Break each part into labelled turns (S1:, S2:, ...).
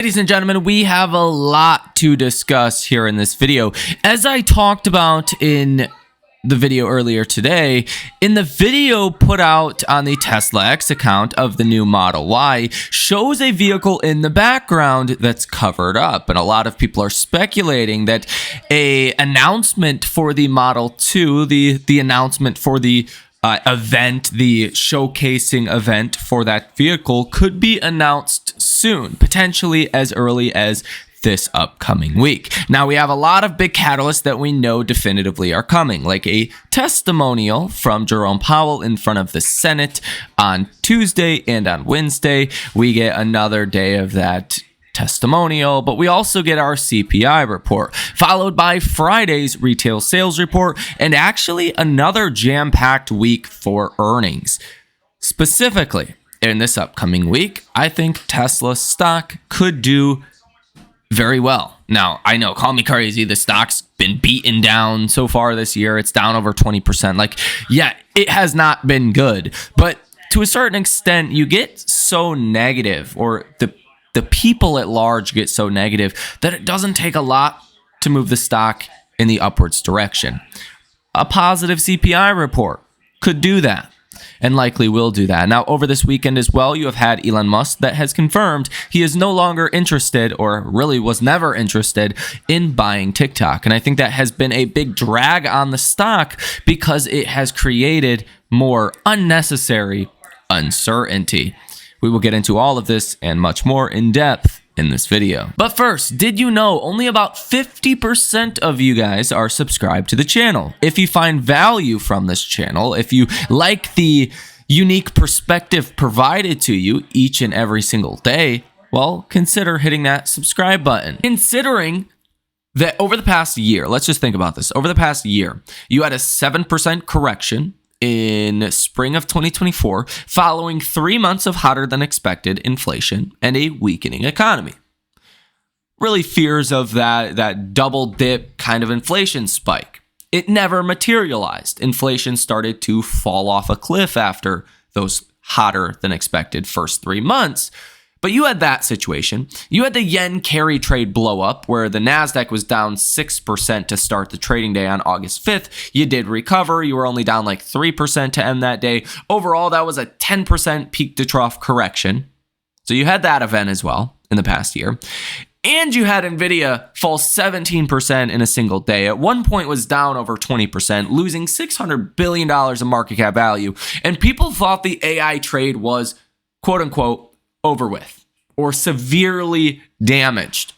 S1: Ladies and gentlemen, we have a lot to discuss here in this video. As I talked about in the video earlier today, in the video put out on the Tesla X account of the new Model Y, shows a vehicle in the background that's covered up. And a lot of people are speculating that a announcement for the Model 2, the announcement for the event, the showcasing event for that vehicle could be announced soon, potentially as early as this upcoming week. Now, we have a lot of big catalysts that we know definitively are coming, like a testimonial from Jerome Powell in front of the Senate on Tuesday, and on Wednesday, we get another day of that testimonial, but we also get our CPI report, followed by Friday's retail sales report, and actually another jam-packed week for earnings. Specifically, in this upcoming week, I think Tesla stock could do very well. Now, I know, call me crazy, the stock's been beaten down so far this year. It's down over 20%. Like, yeah, it has not been good, but to a certain extent, you get so negative, or the people at large get so negative, that it doesn't take a lot to move the stock in the upwards direction. A positive CPI report could do that, and likely will do that. Now, over this weekend as well, you have had Elon Musk that has confirmed he is no longer interested, or really was never interested, in buying TikTok. And I think that has been a big drag on the stock because it has created more unnecessary uncertainty. We will get into all of this and much more in depth in this video. But first, did you know only about 50% of you guys are subscribed to the channel? If you find value from this channel, if you like the unique perspective provided to you each and every single day, well, consider hitting that subscribe button. Considering that over the past year, let's just think about this. Over the past year, you had a 7% correction in spring of 2024, following 3 months of hotter than expected inflation and a weakening economy. Really fears of that double dip kind of inflation spike. It never materialized. Inflation started to fall off a cliff after those hotter than expected first 3 months. But you had that situation. You had the yen carry trade blow up, where the NASDAQ was down 6% to start the trading day on August 5th. You did recover. You were only down like 3% to end that day. Overall, that was a 10% peak to trough correction. So you had that event as well in the past year. And you had Nvidia fall 17% in a single day. At one point was down over 20%, losing $600 billion in market cap value. And people thought the AI trade was, quote unquote, over with, or severely damaged.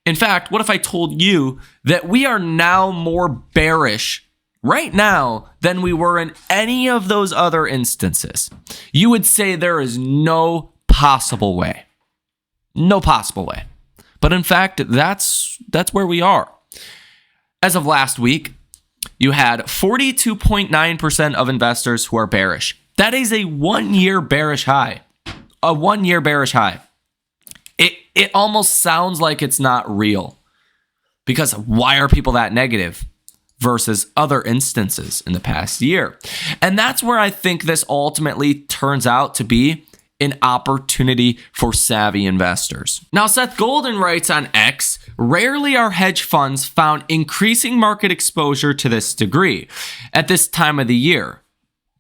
S1: In fact, what if I told you that we are now more bearish right now than we were in any of those other instances? You would say there is no possible way. No possible way. But in fact, that's where we are. As of last week, you had 42.9% of investors who are bearish. That is a 1-year bearish high. A 1-year bearish high. It almost sounds like it's not real, because why are people that negative versus other instances in the past year? And that's where I think this ultimately turns out to be an opportunity for savvy investors. Now, Seth Golden writes on X, rarely are hedge funds found increasing market exposure to this degree at this time of the year.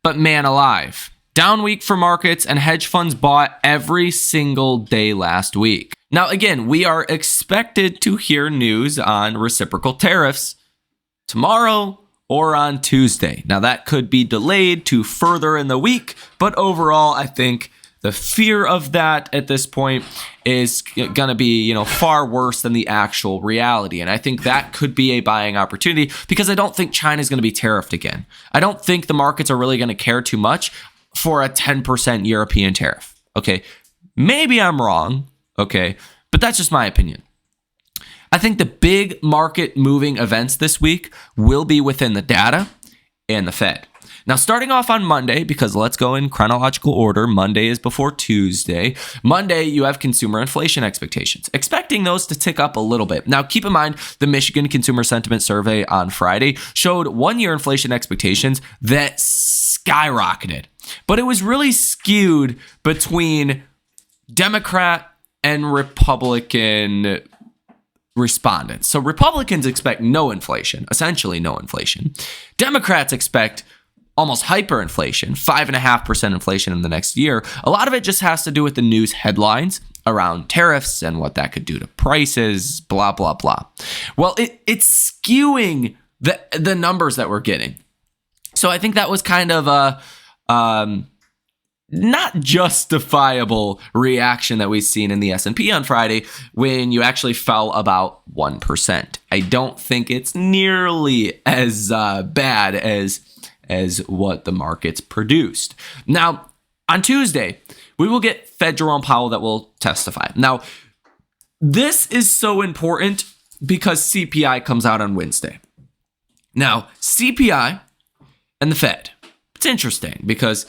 S1: But man alive. Down week for markets, and hedge funds bought every single day last week. Now, again, we are expected to hear news on reciprocal tariffs tomorrow or on Tuesday. Now, that could be delayed to further in the week, but overall, I think the fear of that at this point is going to be, far worse than the actual reality. And I think that could be a buying opportunity, because I don't think China is going to be tariffed again. I don't think the markets are really going to care too much for a 10% European tariff. Okay, maybe I'm wrong, okay, but that's just my opinion. I think the big market moving events this week will be within the data and the Fed. Now, starting off on Monday, because let's go in chronological order. Monday is before Tuesday. Monday, you have consumer inflation expectations, expecting those to tick up a little bit. Now, keep in mind, the Michigan Consumer Sentiment Survey on Friday showed 1-year inflation expectations that skyrocketed. But it was really skewed between Democrat and Republican respondents. So Republicans expect no inflation, essentially no inflation. Democrats expect almost hyperinflation, 5.5% inflation in the next year. A lot of it just has to do with the news headlines around tariffs and what that could do to prices, blah, blah, blah. Well, it's skewing the numbers that we're getting. So I think that was kind of a not justifiable reaction that we've seen in the S&P on Friday when you actually fell about 1%. I don't think it's nearly as bad as what the markets produced. Now, on Tuesday, we will get Fed Jerome Powell that will testify. Now, this is so important because CPI comes out on Wednesday. Now, CPI and the Fed. It's interesting because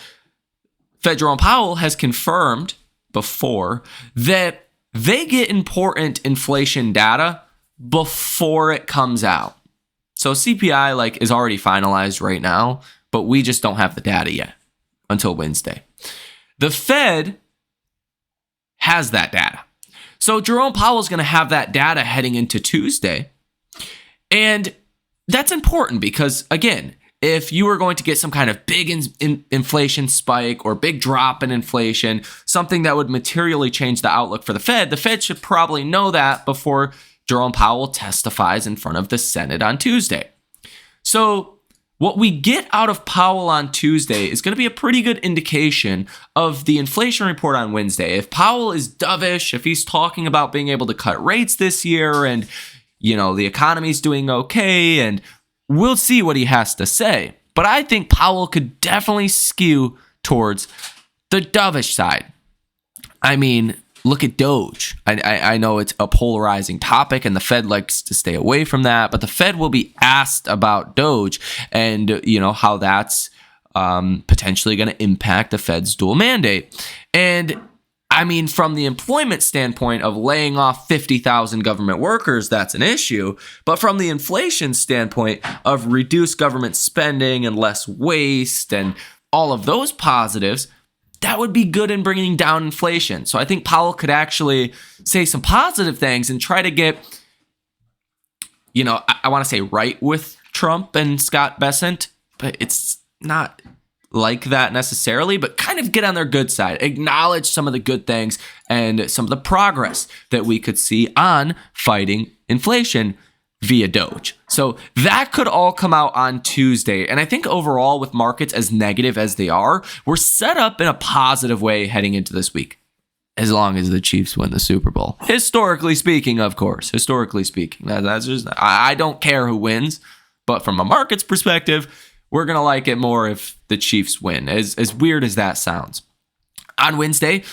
S1: Fed Jerome Powell has confirmed before that they get important inflation data before it comes out. So CPI is already finalized right now, but we just don't have the data yet until Wednesday. The Fed has that data. So Jerome Powell is going to have that data heading into Tuesday. And that's important because, again, if you were going to get some kind of big inflation spike or big drop in inflation, something that would materially change the outlook for the Fed should probably know that before Jerome Powell testifies in front of the Senate on Tuesday. So what we get out of Powell on Tuesday is going to be a pretty good indication of the inflation report on Wednesday. If Powell is dovish, if he's talking about being able to cut rates this year and, the economy's doing okay, and we'll see what he has to say. But I think Powell could definitely skew towards the dovish side. I mean, look at Doge. I know it's a polarizing topic and the Fed likes to stay away from that, but the Fed will be asked about Doge and, how that's potentially going to impact the Fed's dual mandate. And I mean, from the employment standpoint of laying off 50,000 government workers, that's an issue. But from the inflation standpoint of reduced government spending and less waste and all of those positives, that would be good in bringing down inflation. So I think Powell could actually say some positive things and try to get, I want to say right with Trump and Scott Bessent, but it's not like that necessarily, but kind of get on their good side, acknowledge some of the good things and some of the progress that we could see on fighting inflation via Doge. So that could all come out on Tuesday. And I think overall, with markets as negative as they are, we're set up in a positive way heading into this week, as long as the Chiefs win the Super Bowl. Historically speaking, of course. Historically speaking. That's just, I don't care who wins, but from a market's perspective, we're going to like it more if the Chiefs win, as weird as that sounds. On Wednesday,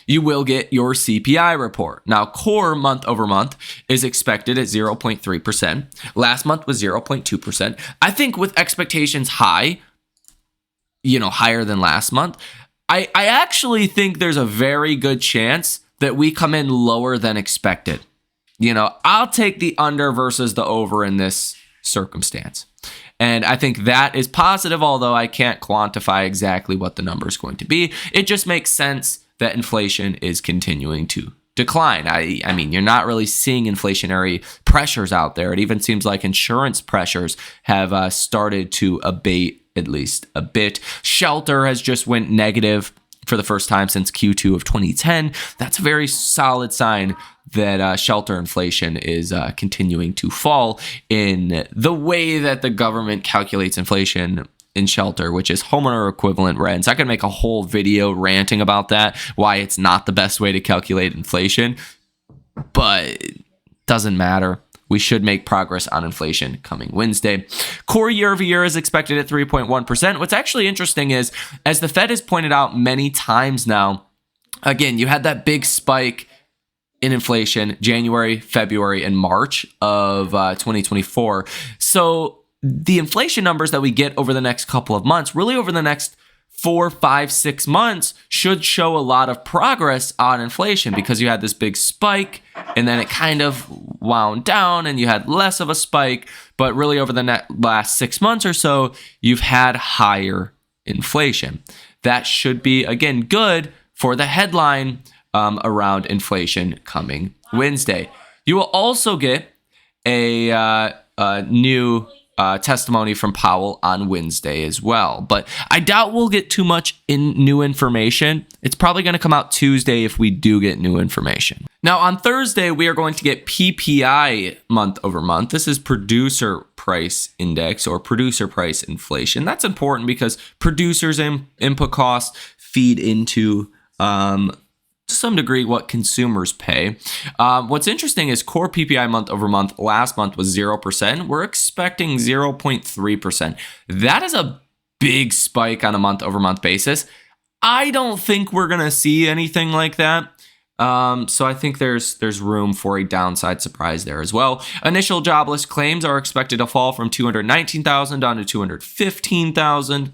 S1: you will get your CPI report. Now, core month over month is expected at 0.3%. Last month was 0.2%. I think with expectations high, higher than last month, I actually think there's a very good chance that we come in lower than expected. I'll take the under versus the over in this circumstance. And I think that is positive, although I can't quantify exactly what the number is going to be. It just makes sense that inflation is continuing to decline. I mean, you're not really seeing inflationary pressures out there. It even seems like insurance pressures have started to abate at least a bit. Shelter has just went negative for the first time since Q2 of 2010. That's a very solid sign that shelter inflation is continuing to fall in the way that the government calculates inflation in shelter, which is homeowner equivalent rents. I could make a whole video ranting about that, why it's not the best way to calculate inflation, but it doesn't matter. We should make progress on inflation coming Wednesday. Core year over year is expected at 3.1%. What's actually interesting is, as the Fed has pointed out many times now, again, you had that big spike in inflation January, February, and March of 2024. So the inflation numbers that we get over the next couple of months, really over the next 4, 5, 6 months, should show a lot of progress on inflation because you had this big spike and then it kind of wound down and you had less of a spike. But really over the last 6 months or so, you've had higher inflation. That should be, again, good for the headline around inflation coming Wednesday. You will also get a new testimony from Powell on Wednesday as well. But I doubt we'll get too much new information. It's probably going to come out Tuesday if we do get new information. Now, on Thursday, we are going to get PPI month over month. This is producer price index or producer price inflation. That's important because producers' input costs feed into to some degree what consumers pay. What's interesting is core PPI month over month last month was 0%. We're expecting 0.3%. That is a big spike on a month over month basis. I don't think we're going to see anything like that. So I think there's room for a downside surprise there as well. Initial jobless claims are expected to fall from 219,000 down to 215,000.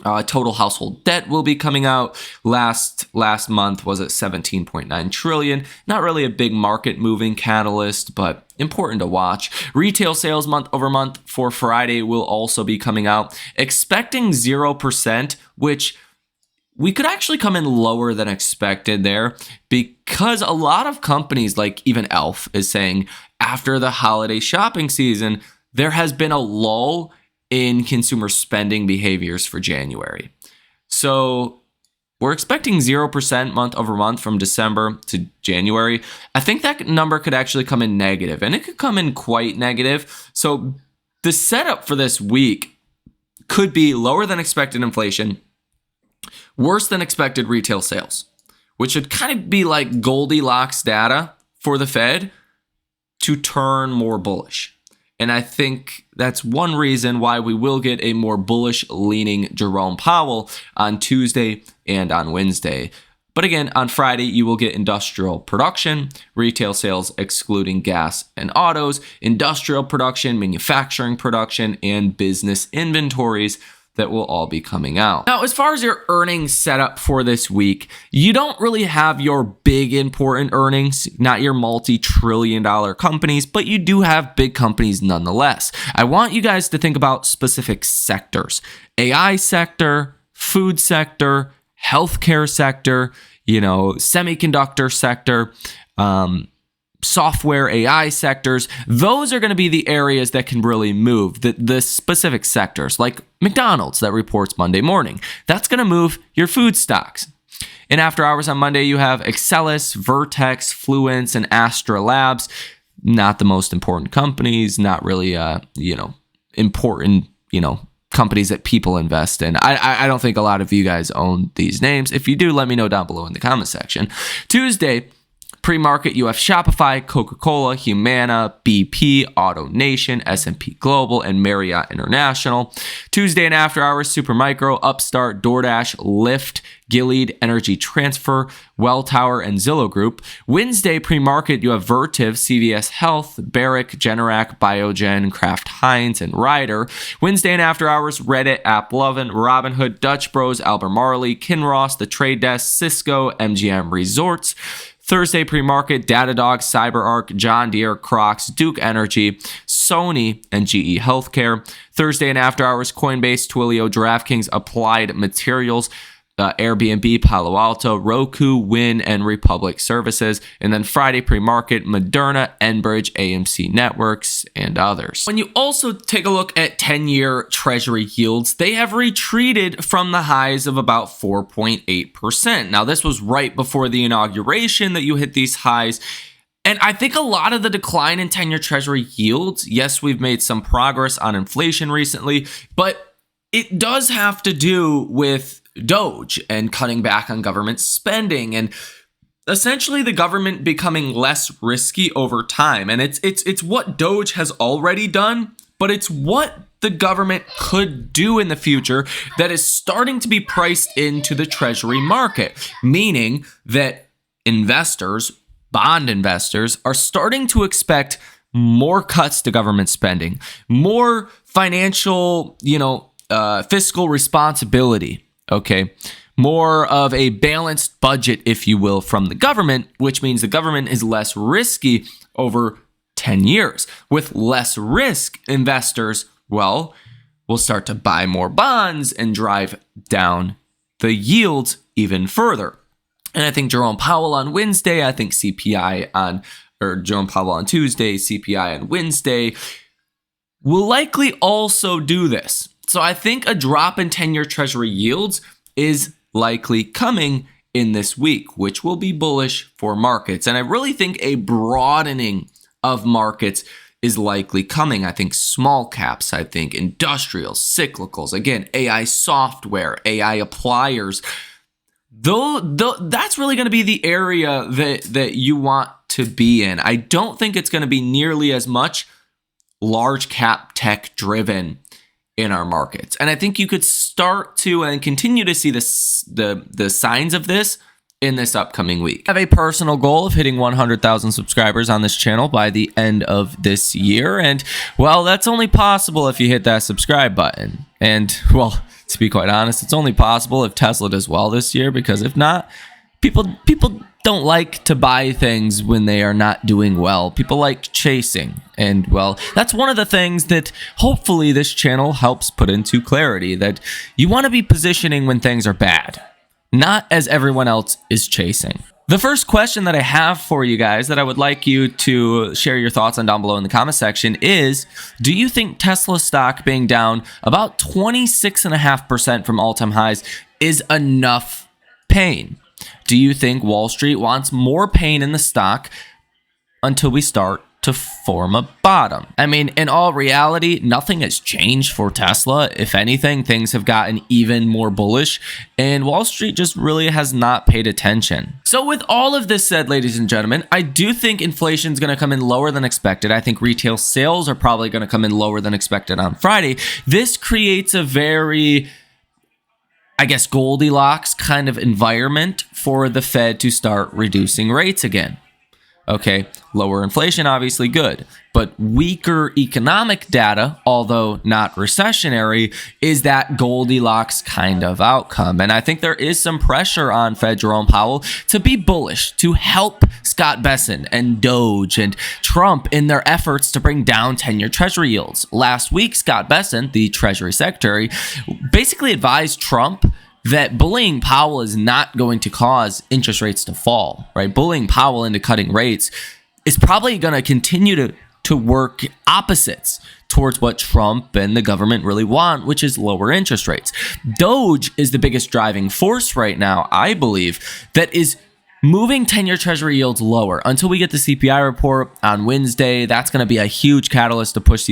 S1: Total household debt will be coming out. Last month was at 17.9 trillion. Not really a big market moving catalyst, but important to watch. Retail sales month over month for Friday will also be coming out. Expecting 0%, which we could actually come in lower than expected there because a lot of companies, like even Elf, is saying after the holiday shopping season, there has been a lull in consumer spending behaviors for January. So we're expecting 0% month over month from December to January. I think that number could actually come in negative, and it could come in quite negative. So the setup for this week could be lower than expected inflation, worse than expected retail sales, which would kind of be like Goldilocks data for the Fed to turn more bullish. And I think that's one reason why we will get a more bullish leaning Jerome Powell on Tuesday and on Wednesday. But again, on Friday, you will get industrial production, retail sales excluding gas and autos, industrial production, manufacturing production, and business inventories that will all be coming out. Now, as far as your earnings setup for this week, you don't really have your big important earnings, not your multi-trillion-dollar companies, but you do have big companies nonetheless. I want you guys to think about specific sectors: AI sector, food sector, healthcare sector, semiconductor sector, software, AI sectors. Those are going to be the areas that can really move. The specific sectors, like McDonald's that reports Monday morning, that's going to move your food stocks. And after hours on Monday, you have Excelis, Vertex, Fluence, and Astra Labs. Not the most important companies, not really, important, companies that people invest in. I don't think a lot of you guys own these names. If you do, let me know down below in the comment section. Tuesday, pre-market, you have Shopify, Coca-Cola, Humana, BP, AutoNation, S&P Global, and Marriott International. Tuesday and after hours, Supermicro, Upstart, DoorDash, Lyft, Gilead, Energy Transfer, Welltower, and Zillow Group. Wednesday pre-market, you have Vertiv, CVS Health, Barrick, Generac, Biogen, Kraft Heinz, and Ryder. Wednesday and after hours, Reddit, AppLovin, Robinhood, Dutch Bros, Albemarle, Kinross, The Trade Desk, Cisco, MGM Resorts. Thursday pre-market, Datadog, CyberArk, John Deere, Crocs, Duke Energy, Sony, and GE Healthcare. Thursday and after hours, Coinbase, Twilio, DraftKings, Applied Materials, Airbnb, Palo Alto, Roku, Wynn, and Republic Services. And then Friday pre-market, Moderna, Enbridge, AMC Networks, and others. When you also take a look at 10-year Treasury yields, they have retreated from the highs of about 4.8%. Now, this was right before the inauguration that you hit these highs. And I think a lot of the decline in 10-year Treasury yields, yes, we've made some progress on inflation recently, but it does have to do with Doge and cutting back on government spending and essentially the government becoming less risky over time. And it's what Doge has already done, but it's what the government could do in the future that is starting to be priced into the Treasury market, meaning that investors, bond investors, are starting to expect more cuts to government spending, more financial, fiscal responsibility. Okay, more of a balanced budget, if you will, from the government, which means the government is less risky over 10 years. With less risk, investors, will start to buy more bonds and drive down the yields even further. And I think Jerome Powell on Wednesday, I think Jerome Powell on Tuesday, CPI on Wednesday will likely also do this. So I think a drop in 10-year Treasury yields is likely coming in this week, which will be bullish for markets. And I really think a broadening of markets is likely coming. I think small caps, I think industrials, cyclicals, again, AI software, AI appliers. Though that's really going to be the area that you want to be in. I don't think it's going to be nearly as much large cap tech driven in our markets. And I think you could start to and continue to see the signs of this in this upcoming week. I have a personal goal of hitting 100,000 subscribers on this channel by the end of this year. And well, that's only possible if you hit that subscribe button. And well, to be quite honest, it's only possible if Tesla does well this year, because if not, people don't like to buy things when they are not doing well. People like chasing. And well, that's one of the things that hopefully this channel helps put into clarity, that you want to be positioning when things are bad, not as everyone else is chasing. The first question that I have for you guys that I would like you to share your thoughts on down below in the comment section is, do you think Tesla stock being down about 26.5% from all-time highs is enough pain? Do you think Wall Street wants more pain in the stock until we start to form a bottom? I mean, in all reality, nothing has changed for Tesla. If anything, things have gotten even more bullish, and Wall Street just really has not paid attention. So with all of this said, ladies and gentlemen, I do think inflation is going to come in lower than expected. I think retail sales are probably going to come in lower than expected on Friday. This creates a very, I guess, Goldilocks kind of environment for the Fed to start reducing rates again. Okay, lower inflation, obviously good, but weaker economic data, although not recessionary, is that Goldilocks kind of outcome. And I think there is some pressure on Fed Jerome Powell to be bullish, to help Scott Bessent and Doge and Trump in their efforts to bring down 10-year Treasury yields. Last week, Scott Bessent, the Treasury Secretary, basically advised Trump that bullying Powell is not going to cause interest rates to fall, right? Bullying Powell into cutting rates is probably going to continue to work opposites towards what Trump and the government really want, which is lower interest rates. Doge is the biggest driving force right now, I believe, that is moving 10-year Treasury yields lower until we get the CPI report on Wednesday. That's going to be a huge catalyst to push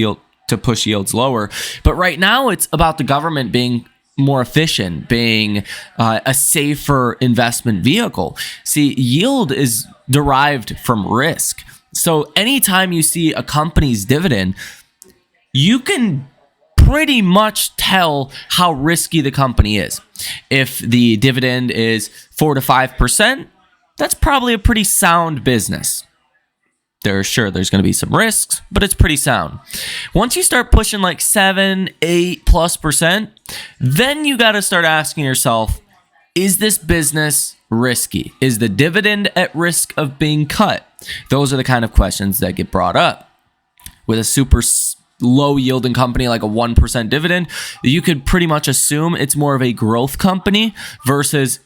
S1: yields lower. But right now, it's about the government being more efficient, being a safer investment vehicle. See, yield is derived from risk. So anytime you see a company's dividend, you can pretty much tell how risky the company is. If the dividend is 4 to 5%, that's probably a pretty sound business. There's going to be some risks, but it's pretty sound. Once you start pushing like 7, 8+%, then you got to start asking yourself, is this business risky? Is the dividend at risk of being cut? Those are the kind of questions that get brought up. With a super low yielding company like a 1% dividend, you could pretty much assume it's more of a growth company versus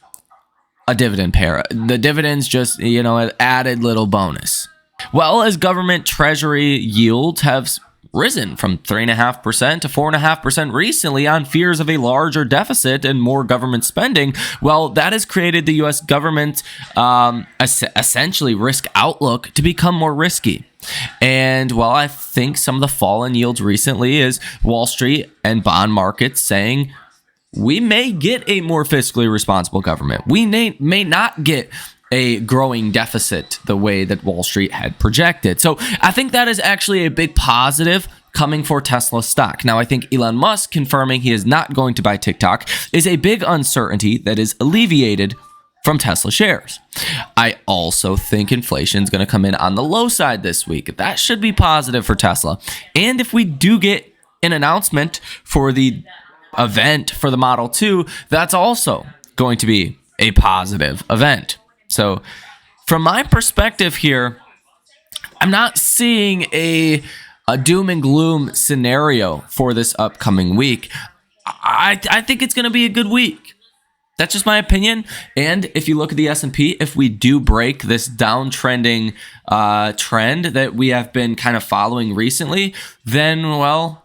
S1: a dividend payer. The dividend's just, an added little bonus. Well, as government treasury yields have risen from 3.5% to 4.5% recently on fears of a larger deficit and more government spending, well, that has created the U.S. government essentially risk outlook to become more risky. And well, I think some of the fall in yields recently is Wall Street and bond markets saying we may get a more fiscally responsible government. We may not get a growing deficit the way that Wall Street had projected. So I think that is actually a big positive coming for Tesla stock. Now, I think Elon Musk confirming he is not going to buy TikTok is a big uncertainty that is alleviated from Tesla shares. I also think inflation is going to come in on the low side this week. That should be positive for Tesla. And if we do get an announcement for the event for the Model 2, that's also going to be a positive event. So from my perspective here, I'm not seeing a doom and gloom scenario for this upcoming week. I think it's going to be a good week. That's just my opinion. And if you look at the S&P, if we do break this downtrending trend that we have been kind of following recently, then, well,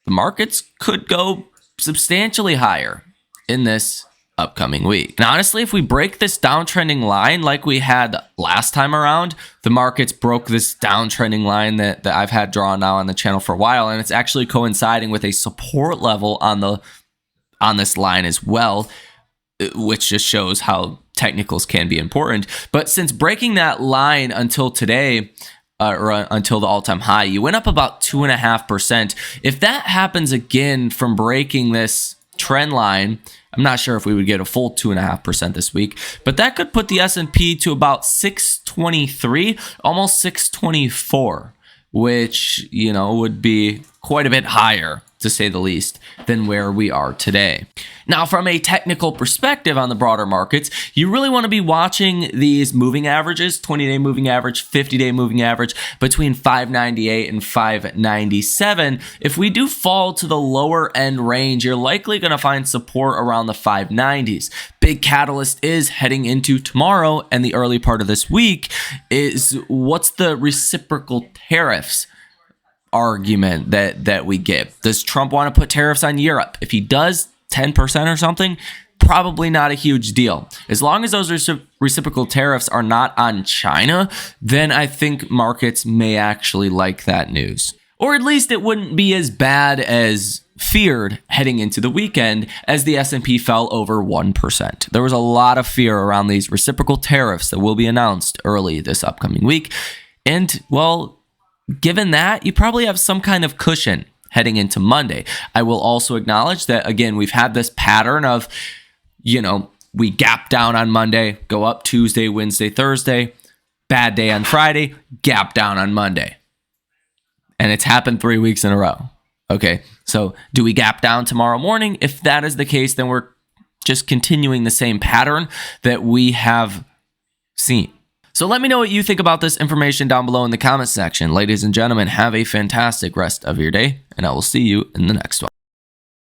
S1: the markets could go substantially higher in this upcoming week. And honestly, if we break this downtrending line like we had last time around, the markets broke this downtrending line that I've had drawn now on the channel for a while, and it's actually coinciding with a support level on this line as well, which just shows how technicals can be important. But since breaking that line until today, or until the all-time high, you went up about 2.5%. If that happens again from breaking this trend line, I'm not sure if we would get a full 2.5% this week, but that could put the S&P to about 623, almost 624, which, you know, would be quite a bit higher, to say the least, than where we are today. Now, from a technical perspective on the broader markets, you really want to be watching these moving averages, 20-day moving average, 50-day moving average, between 598 and 597. If we do fall to the lower end range, you're likely going to find support around the 590s. Big catalyst is heading into tomorrow and the early part of this week is what's the reciprocal tariffs argument that we give. Does Trump want to put tariffs on Europe? If he does, 10% or something, probably not a huge deal. As long as those reciprocal tariffs are not on China, then I think markets may actually like that news. Or at least it wouldn't be as bad as feared heading into the weekend, as the S&P fell over 1%. There was a lot of fear around these reciprocal tariffs that will be announced early this upcoming week. And, well, given that, you probably have some kind of cushion heading into Monday. I will also acknowledge that, again, we've had this pattern of, you know, we gap down on Monday, go up Tuesday, Wednesday, Thursday, bad day on Friday, gap down on Monday. And it's happened 3 weeks in a row. Okay, so do we gap down tomorrow morning? If that is the case, then we're just continuing the same pattern that we have seen. So let me know what you think about this information down below in the comments section. Ladies and gentlemen, have a fantastic rest of your day, and I will see you in the next one.